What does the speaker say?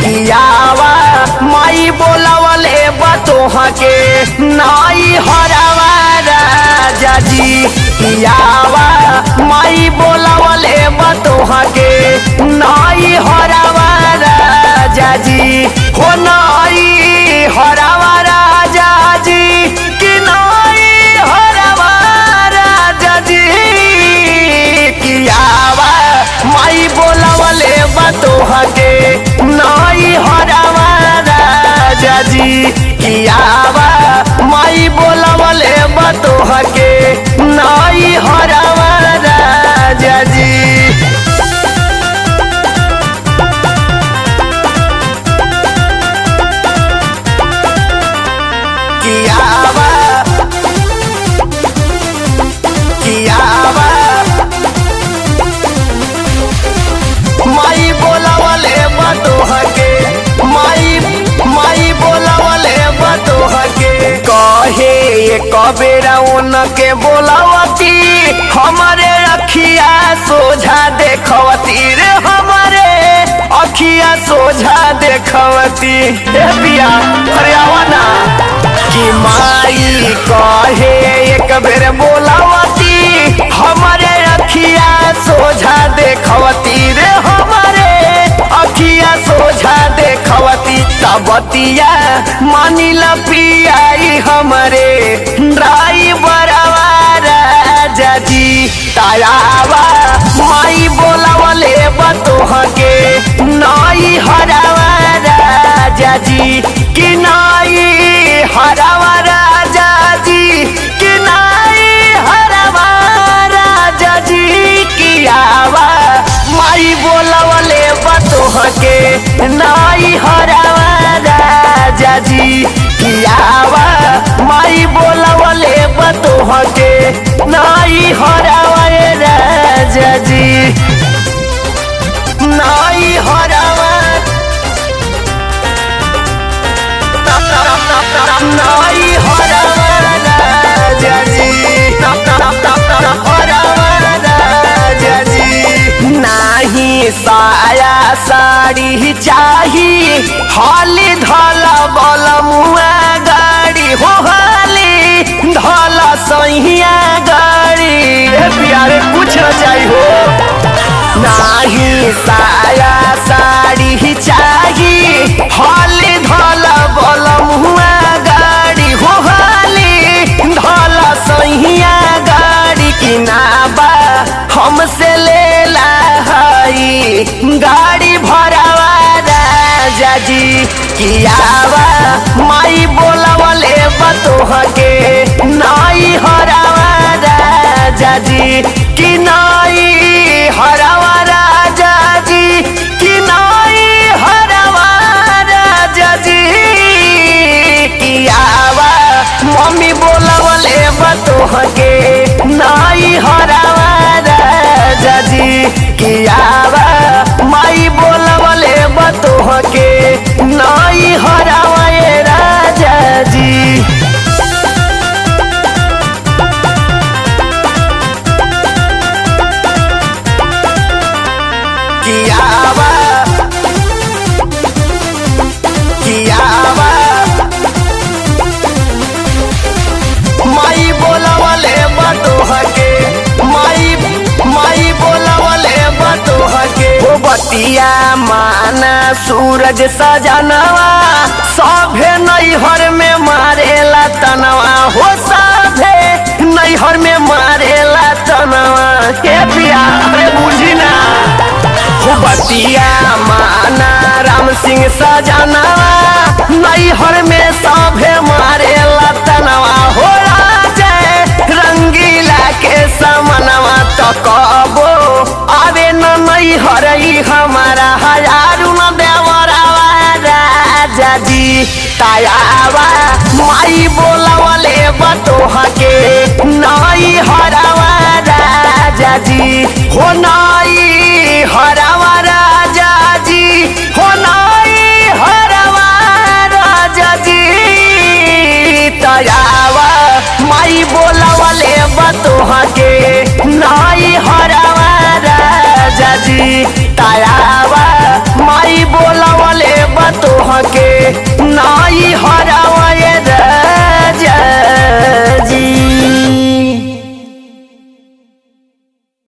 कियावा माई बोलावले बतोहा के नाई हरावा राजा जी। कियावा माई बोलावले बतोहा के नाई हरावा राजा जी। हो नाई हरावा राजा जी कि नाई हरावा राजा जी। कियावा माई बोलावले बतोहा के नाई हरावा राजा जी। कियावा माई बोलावले बतोहा के नाई हरावा राजा जी। कियावा कियावा माई बोलावले बतोहा के माई बोलावले बतोहा के कहे कबेरा उनके बोलावती हमारे अखिया सोझा देखवती रे हमारे अखिया सोझा देखवती पिया अरे आवा ना कि माई कहे एक बेर बोलावती हमारे अखिया सोझा देखवती रे हमारे अखिया सोझा देखवती तबतिया मानिल पियाई हमारे ड्राइवर राजा जी। तायावा माई बोलावले बतोहा के नाई हरावा राजा जी। कि नाई हरावा राजा जी कि नाई हरावा राजा जी। कियावा माई बोलावले बतोहा के नाई हरावा राजा जी। कियावा माई बोलावले बतोहा के नाई हरावा राजा जी। नाई हरावा नाई हरावा राजा जी। हरावा राजा जी। नाही साया साड़ी चाही हाली धला बलमुआ गाड़ी हो हाली धला सहिया गाड़ी प्यारे कुछ न चाहिए हो। नाही साया साड़ी चाही हाली धला बलमुआ गाड़ी हो हाली धला सहिया गाड़ी। कि नाबा हमसे लेला हई गाड़ी भरावा राजा जी। कियावा माई बोलावले बतोहा के नाई हरावा राजा जी। कि नाई हरावा राजा जी कि नाई हरावा राजा जी। कियावा मम्मी बोलावले बतोहा के नाई हरावा राजा जी। कियावा माई बोलावले बतोहा के नाई हरावा राजा जी। कियावा कियावा माई बोलावले बतोहा के माई बोलावले बतोहा के। हो बतिया माना सूरज सजनवा सभे नैहर में मारेला तनवा हो सभे नैहर में मारेला तनवा के पिया अरे बुझी ना। हो बतिया माना राम सिंह सजनवा नैहर में सभे मारेला तनवा हो राजे रंगीला के समनवा तो कबो आवे न नैहर हमारा हजारू न देवरावा राजा जी। तायावा माई बोलावले बतोहा के नाई हरावा राजा जी। हो नाई हरावा राजा जी हो नाई हरावा राजा जी। तायावा माई बोलावले बतोहा के नाई हरावा राजा तायावा माई बोलावले बतोह के नाई हरावा